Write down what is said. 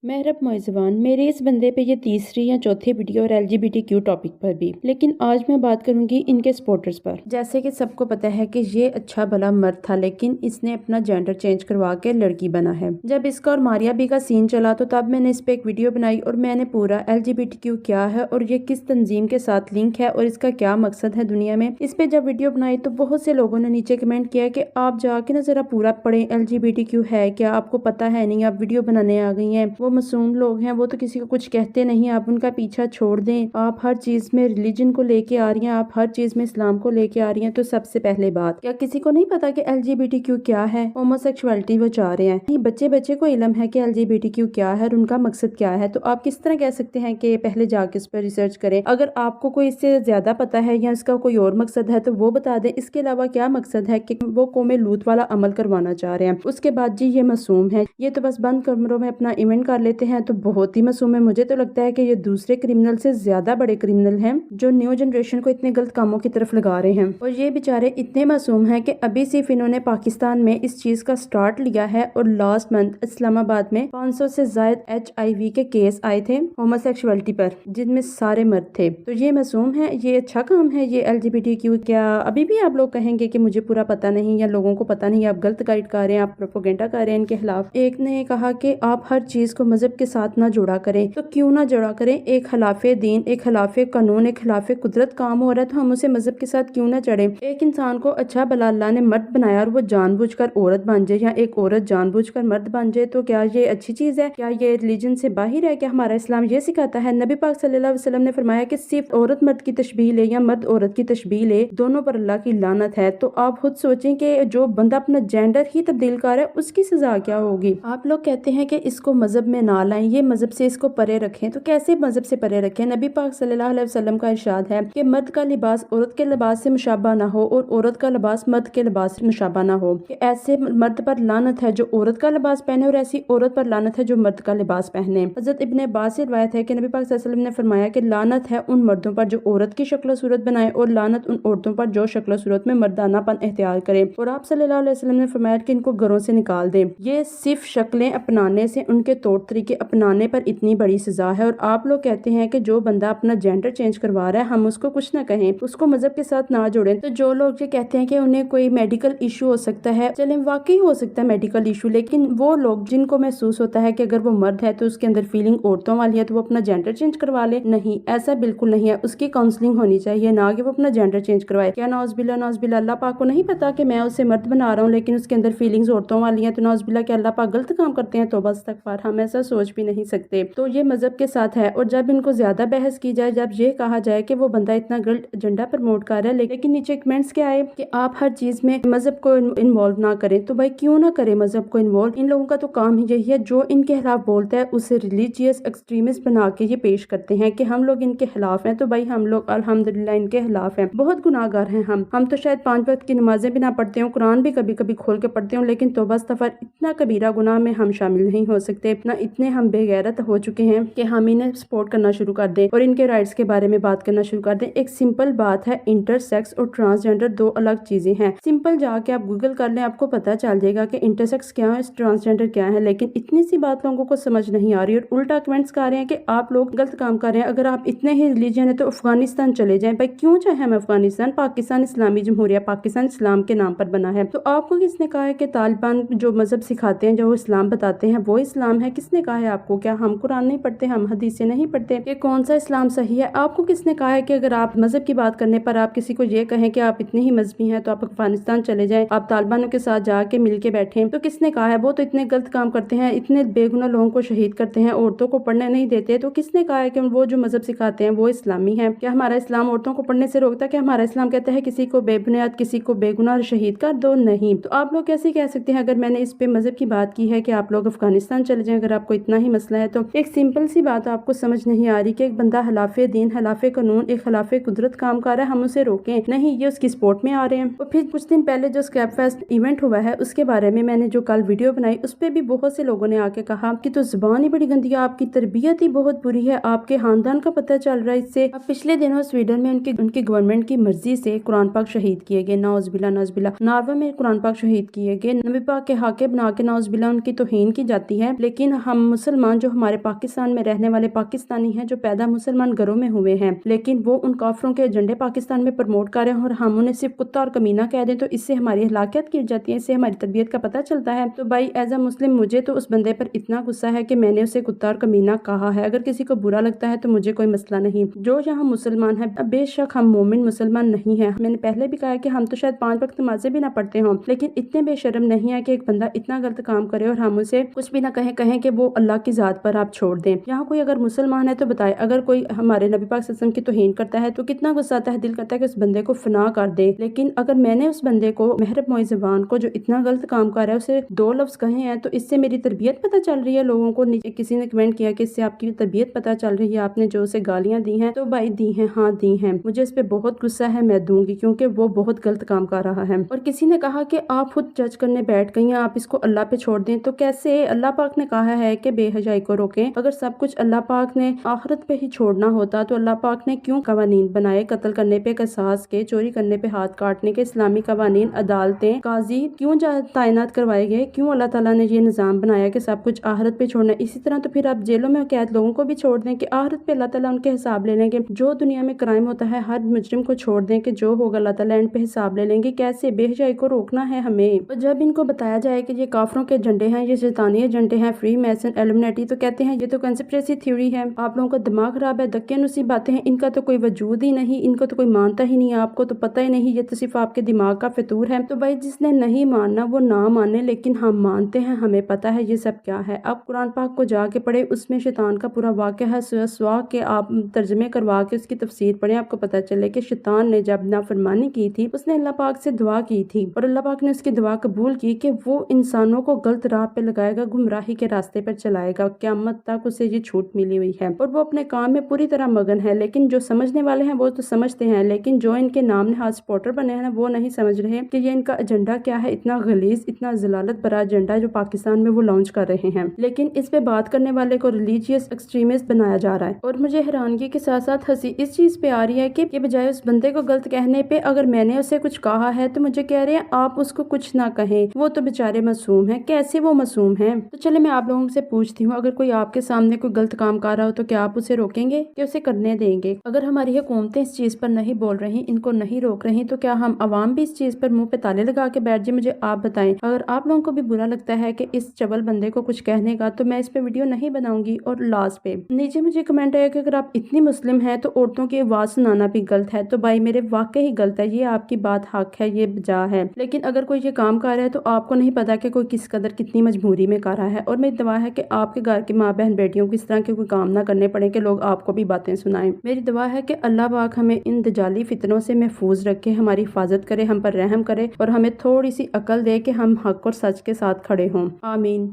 महरब मौज़वान मेरे इस बंदे पे ये तीसरी या चौथी वीडियो और LGBTQ टॉपिक पर भी। लेकिन आज मैं बात करूंगी इनके सपोर्टर्स पर। जैसे कि सबको पता है कि ये अच्छा भला मर्द था, लेकिन इसने अपना जेंडर चेंज करवा के लड़की बना है। जब इसका और मारिया बी का सीन चला तो तब मैंने इस पे एक वीडियो बनाई और मैंने पूरा LGBTQ क्या है और ये किस तंजीम के साथ लिंक है और इसका क्या मकसद है दुनिया में, इस पे जब वीडियो बनाई तो बहुत से लोगों ने नीचे कमेंट किया कि आप जाके ना जरा पूरा पढ़ें, LGBTQ है क्या, आपको पता है नहीं, आप वीडियो बनाने आ गई हैं। वो मासूम लोग हैं, वो तो किसी को कुछ कहते नहीं, आप उनका पीछा छोड़ दें। आप हर चीज में रिलीजन को लेके आ रही हैं, आप हर चीज में इस्लाम को लेके आ रही हैं। तो सबसे पहले बात, क्या किसी को नहीं पता कि LGBTQ क्या है? होमोसेक्सुअलिटी वो चाह रहे हैं। ये बच्चे बच्चे को इल्म है कि LGBTQ क्या है और उनका मकसद क्या है। तो आप किस तरह कह सकते हैं कि पहले जाके इस पर रिसर्च करें? अगर आपको कोई इससे ज्यादा पता है या इसका कोई और मकसद है तो वो बता दें। इसके अलावा क्या मकसद है कि वो कौमे लूत वाला अमल करवाना चाह रहे हैं। उसके बाद जी ये मासूम है, ये तो बस बंद कमरों में अपना इवेंट कर लेते हैं, तो बहुत ही मासूम है। मुझे तो लगता है कि ये दूसरे क्रिमिनल से ज्यादा बड़े क्रिमिनल हैं जो न्यू जनरेशन को इतने गलत कामों की तरफ लगा रहे हैं। और ये बेचारे इतने मासूम हैं कि अभी सिर्फ इन्होंने पाकिस्तान में इस चीज का स्टार्ट लिया है और लास्ट मंथ इस्लामाबाद में 500 से ज्यादा HIV के केस आए थे होमोसेक्सुअलिटी पर, जिनमें सारे मर्द थे। तो ये मासूम है, ये अच्छा काम है ये LGBTQ। क्या अभी भी आप लोग कहेंगे कि मुझे पूरा पता नहीं या लोगों को पता नहीं, आप गलत गाइड कर रहे हैं, आप प्रोपोगेंडा कर रहे हैं इनके खिलाफ। एक ने कहा कि आप हर चीज को मजहब के साथ ना जोड़ा करें, तो क्यों ना जोड़ा करें? एक खिलाफे दीन, एक खिलाफे कानून, एक खिलाफे कुदरत काम हो रहा है तो हम उसे मजहब के साथ क्यों ना चढ़े? एक इंसान को अच्छा भला अल्लाह ने मर्द बनाया और वो जानबूझकर औरत बन जाए या एक औरत जानबूझकर मर्द बन जाए, तो क्या ये अच्छी चीज है? क्या ये रिलीजन से बाहर है? क्या हमारा इस्लाम ये सिखाता है? नबी पाक सल्लल्लाहु अलैहि वसल्लम ने फरमाया कि सिर्फ औरत मर्द की तशबीह ले या मर्द औरत की तशबीह ले, दोनों पर अल्लाह की लानत है। तो आप खुद सोचें कि जो बंदा अपना जेंडर ही तब्दील कर रहा है उसकी सजा क्या होगी? आप लोग कहते हैं कि इसको मजहब में ना लाएं, ये मजहब से इसको परे रखें। तो कैसे मजहब से परे रखें? नबी पाक सल्लल्लाहु अलैहि वसल्लम का इरशाद है कि मर्द का लिबास औरत के लिबास से मुशाबा ना हो और औरत का लिबास मर्द के लिबास से मुशाबा ना हो। कि ऐसे मर्द पर लानत है जो औरत का लिबास पहने और ऐसी औरत पर लानत है जो मर्द का लिबास पहने। हजरत इब्ने अब्बास से रिवायत है कि नबी पाक सल्लल्लाहु अलैहि वसल्लम ने फरमाया कि लानत है उन मर्दों पर जो औरत की शक्ल सूरत बनाए और लानत उन औरतों पर जो शक्ल सूरत में मर्दानापन इख्तियार करे। और आप सल्लल्लाहु अलैहि वसल्लम ने फरमाया कि इनको घरों से निकाल दे। ये सिर्फ शक्लें अपनाने से, उनके तौर तरीके अपनाने पर इतनी बड़ी सजा है। और आप लोग कहते हैं कि जो बंदा अपना जेंडर चेंज करवा रहा है हम उसको कुछ ना कहें, उसको मजहब के साथ ना जोड़ें। तो जो लोग ये कहते हैं कि उन्हें कोई मेडिकल इशू हो सकता है, चले वाकई हो सकता है मेडिकल इशू, लेकिन वो लोग जिनको महसूस होता है कि अगर वो मर्द है तो उसके अंदर फीलिंग औरतों वाली है तो वो अपना जेंडर चेंज करवा ले, नहीं, ऐसा बिल्कुल नहीं है। उसकी काउंसलिंग होनी चाहिए, ना कि वो अपना जेंडर चेंज करवाए। क्या नौज़बिल्ला नौज़बिल्ला, अल्लाह पाक को नहीं पता कि मैं उसे मर्द बना रहा हूँ लेकिन उसके अंदर फीलिंग्स औरतों वाली है? तो नौज़बिल्ला के अल्लाह पाक गलत काम करते हैं? तो बस इस्तग़फ़ार, हम ऐसा सोच भी नहीं सकते। तो ये मजहब के साथ है। और जब इनको ज्यादा बहस की जाए, जब ये कहा जाए कि वो बंदा इतना गलत एजेंडा प्रमोट कर रहा है, लेकिन नीचे कमेंट्स क्या आए कि आप हर चीज में मजहब को इन्वॉल्व ना करें। तो भाई क्यों ना करें मजहब को इन्वॉल्व? इन लोगों का तो काम ही यही है, जो इनके खिलाफ बोलता है उसे रिलीजियस एक्सट्रीमिस्ट बना के ये पेश करते हैं कि हम लोग इनके खिलाफ हैं। तो भाई हम लोग अल्हम्दुलिल्लाह इनके खिलाफ हैं, बहुत गुनाहगार हैं हम तो शायद 5 वक्त की नमाजें भी ना पढ़ते हो, कुरान भी कभी कभी खोल के पढ़ते हो, लेकिन तौबा इस्तग़फ़ार, इतना कबीरा गुनाह में हम शामिल नहीं हो सकते। इतना इतने हम बेगैरत हो चुके हैं कि हम इन्हें सपोर्ट करना शुरू कर दें और इनके राइट्स के बारे में बात करना शुरू कर दें। एक सिंपल बात है, इंटरसेक्स और ट्रांसजेंडर दो अलग चीजें हैं। सिंपल जाके आप गूगल कर लें, आपको पता चल जाएगा कि इंटरसेक्स क्या है, ट्रांसजेंडर क्या है। लेकिन इतनी सी बात लोगों को समझ नहीं आ रही और उल्टा कमेंट्स कर रहे हैं कि आप लोग गलत काम कर रहे हैं। अगर आप इतने ही रिलीजन है तो अफगानिस्तान चले जाएं। भाई क्यों चाहे हम अफगानिस्तान? पाकिस्तान इस्लामी जमहूरिया, पाकिस्तान इस्लाम के नाम पर बना है। तो आपको किसने कहा है कि तालिबान जो मजहब सिखाते हैं, जो इस्लाम बताते हैं वो इस्लाम है? किसने कहा है आपको? क्या हम कुरान नहीं पढ़ते, हम हदीसें नहीं पढ़ते कि कौन सा इस्लाम सही है? आपको किसने कहा है कि अगर आप मजहब की बात करने पर आप किसी को ये कहें कि आप इतने ही मजहबी हैं तो आप अफगानिस्तान चले जाएं, आप तालिबानों के साथ जाके मिल के बैठे? तो किसने कहा है? वो तो इतने गलत काम करते हैं, इतने बेगुनाह लोगों को शहीद करते हैं, औरतों को पढ़ने नहीं देते। तो किसने कहा है कि वो जो मजहब सिखाते हैं वो इस्लामी है? क्या हमारा इस्लाम औरतों को पढ़ने से रोकता है? कि हमारा इस्लाम कहता है किसी को बेबुनियाद, किसी को बेगुनाह शहीद कर दो? नहीं। तो आप लोग कैसे कह सकते हैं? अगर मैंने इस पे मजहब की बात की है कि आप लोग अफगानिस्तान चले जाएं अगर आपको इतना ही मसला है, तो एक सिंपल सी बात आपको समझ नहीं आ रही कि एक बंदा खिलाफे दीन, खिलाफे कानून, एक खिलाफे कुदरत काम कर रहा है, हम उसे रोकें? नहीं, ये उसकी सपोर्ट में आ रहे हैं। और फिर कुछ दिन पहले जो स्क्रैप फेस्ट इवेंट हुआ है उसके बारे में मैंने जो कल वीडियो बनाई उस पे भी बहुत से लोगों ने आके कहा कि तो जुबान ही बड़ी गंदी है, आपकी तरबियत ही बहुत बुरी है, आपके खानदान का पता चल रहा है इससे। अब पिछले दिनों स्वीडन में उनकी गवर्नमेंट की मर्जी से कुरान पाक शहीद किए गए, नाउज़बिल्ला नाउज़बिल्ला। नॉर्वे में कुरान पाक शहीद किए गए, नबी पाक के हाके बना के नाउज़बिल्ला उनकी तौहीन की जाती है। लेकिन ہم مسلمان جو ہمارے پاکستان میں رہنے والے پاکستانی ہیں جو پیدا مسلمان گھروں میں ہوئے ہیں لیکن وہ ان کافروں کے ایجنڈے پاکستان میں پروموٹ کر رہے ہیں اور ہم انہیں صرف کتا اور کمینہ کہہ دیں تو اس سے ہماری ہلاکت کی جاتی ہے، اس سے ہماری تربیت کا پتہ چلتا ہے۔ تو بھائی ایز اے مسلم مجھے تو اس بندے پر اتنا غصہ ہے کہ میں نے اسے کتا اور کمینہ کہا ہے۔ اگر کسی کو برا لگتا ہے تو مجھے کوئی مسئلہ نہیں، جو یہاں مسلمان ہیں بے شک ہم مومن مسلمان نہیں ہیں، میں نے پہلے بھی کہا کہ ہم تو شاید 5 وقت نمازیں بھی نہ پڑھتے ہوں لیکن اتنے بے شرم نہیں ہے کہ ایک بندہ اتنا غلط کام کرے اور ہم اسے کچھ بھی نہ کہیں کہ وہ اللہ کی ذات پر آپ چھوڑ دیں۔ یہاں کوئی اگر مسلمان ہے تو بتائے، اگر کوئی ہمارے نبی پاک صلی اللہ علیہ وسلم کی توہین کرتا ہے تو کتنا غصہ آتا ہے، دل کرتا ہے کہ اس بندے کو فنا کر دے۔ لیکن اگر میں نے اس بندے کو محرم موئی زبان کو جو اتنا غلط کام کر رہا ہے اسے 2 لفظ کہے ہیں تو اس سے میری تربیت پتہ چل رہی ہے لوگوں کو۔ نیچے کسی نے کمنٹ کیا کہ اس سے آپ کی تربیت پتہ چل رہی ہے، آپ نے جو اسے گالیاں دی ہیں تو بھائی دی ہیں، ہاں دی ہیں، مجھے اس پہ بہت غصہ ہے، میں دوں گی کیونکہ وہ بہت غلط کام کر رہا ہے۔ اور کسی نے کہا کہ آپ خود جج کرنے بیٹھ گئی ہیں، آپ اس کو اللہ پہ چھوڑ دیں، تو کیسے؟ اللہ پاک نے کہا ہے کہ بے حیائی کو روکیں۔ اگر سب کچھ اللہ پاک نے آخرت پہ ہی چھوڑنا ہوتا تو اللہ پاک نے کیوں قوانین بنائے؟ قتل کرنے پہ قصاص کے، چوری کرنے پہ ہاتھ کاٹنے کے، اسلامی قوانین، عدالتیں، قاضی کیوں تعینات کروائے گئے؟ کیوں اللہ تعالیٰ نے یہ نظام بنایا کہ سب کچھ آخرت پہ چھوڑنا ہے؟ اسی طرح تو پھر آپ جیلوں میں قید لوگوں کو بھی چھوڑ دیں کہ آخرت پہ اللہ تعالیٰ ان کے حساب لے لیں گے۔ جو دنیا میں کرائم ہوتا ہے ہر مجرم کو چھوڑ دیں کہ جو ہوگا اللہ تعالیٰ ان پہ حساب لے لیں گے۔ کیسے؟ بے حیائی کو روکنا ہے ہمیں۔ اور جب ان کو بتایا جائے کہ یہ کافروں کے ایجنڈے ہیں، یہ شیطانی ایجنڈے ہیں، فری میسن، ایلومنیٹی، تو کہتے ہیں یہ تو کنسپریسی تھیوری ہے، آپ لوگوں کا دماغ خراب ہے، دکے نسی باتیں ہیں، ان کا تو کوئی وجود ہی نہیں، ان کو تو کوئی مانتا ہی نہیں، آپ کو تو پتہ ہی نہیں، یہ تو صرف آپ کے دماغ کا فطور ہے۔ تو بھائی جس نے نہیں ماننا وہ نہ مانے، لیکن ہم مانتے ہیں، ہمیں پتہ ہے یہ سب کیا ہے۔ اب قرآن پاک کو جا کے پڑھے، اس میں شیطان کا پورا واقعہ ہے، سوا کے آپ ترجمے کروا کے اس کی تفسیر پڑھیں، آپ کو پتہ چلے کہ شیطان نے جب نافرمانی کی تھی اس نے اللہ پاک سے دعا کی تھی اور اللہ پاک نے اس کی دعا قبول کی کہ وہ انسانوں کو غلط راہ پہ لگائے گا، گمراہی کے راستے پر چلائے گا، قیامت تک اسے یہ چھوٹ ملی ہوئی ہے اور وہ اپنے کام میں پوری طرح مگن ہے۔ لیکن جو سمجھنے والے ہیں وہ تو سمجھتے ہیں، لیکن جو ان کے نام نہاد سپورٹر بنے ہیں وہ نہیں سمجھ رہے کہ یہ ان کا ایجنڈا کیا ہے، اتنا غلیظ، اتنا ذلالت بھرا ایجنڈا جو پاکستان میں وہ لانچ کر رہے ہیں، لیکن اس پہ بات کرنے والے کو ریلیجیس ایکسٹریمسٹ بنایا جا رہا ہے۔ اور مجھے حیرانگی کے ساتھ ساتھ ہنسی اس چیز پہ آ رہی ہے کہ یہ بجائے اس بندے کو غلط کہنے پہ اگر میں نے اسے کچھ کہا ہے تو مجھے کہہ رہے ہیں آپ اس کو کچھ نہ کہیں، وہ تو بیچارے معصوم ہیں۔ کیسے وہ معصوم ہیں؟ تو چلے میں آپ لوگوں سے پوچھتی ہوں، اگر کوئی آپ کے سامنے کوئی غلط کام کر رہا ہو تو کیا آپ اسے روکیں گے کہ اسے کرنے دیں گے؟ اگر ہماری حکومتیں اس چیز پر نہیں بول رہی، ان کو نہیں روک رہی، تو کیا ہم عوام بھی اس چیز پر منہ پہ تالے لگا کے بیٹھ جائیں؟ مجھے آپ بتائیں، اگر آپ لوگوں کو بھی برا لگتا ہے کہ اس چول بندے کو کچھ کہنے کا تو میں اس پہ ویڈیو نہیں بناؤں گی۔ اور لاسٹ پہ نیچے مجھے کمنٹ آیا کہ اگر آپ اتنی مسلم ہیں تو عورتوں کی آواز سنانا بھی غلط ہے، تو بھائی میرے واقعی غلط ہے، یہ آپ کی بات حق ہے، یہ بجا ہے، لیکن اگر کوئی یہ کام کر رہا ہے تو آپ کو نہیں پتا کہ کوئی کس قدر کتنی مجبوری میں کر رہا ہے۔ اور میری دعا ہے کہ آپ کے گھر کی ماں بہن بیٹیوں کو اس طرح کے کوئی کام نہ کرنے پڑے کہ لوگ آپ کو بھی باتیں سنائیں۔ میری دعا ہے کہ اللہ پاک ہمیں ان دجالی فتنوں سے محفوظ رکھے، ہماری حفاظت کرے، ہم پر رحم کرے اور ہمیں تھوڑی سی عقل دے کہ ہم حق اور سچ کے ساتھ کھڑے ہوں۔ آمین۔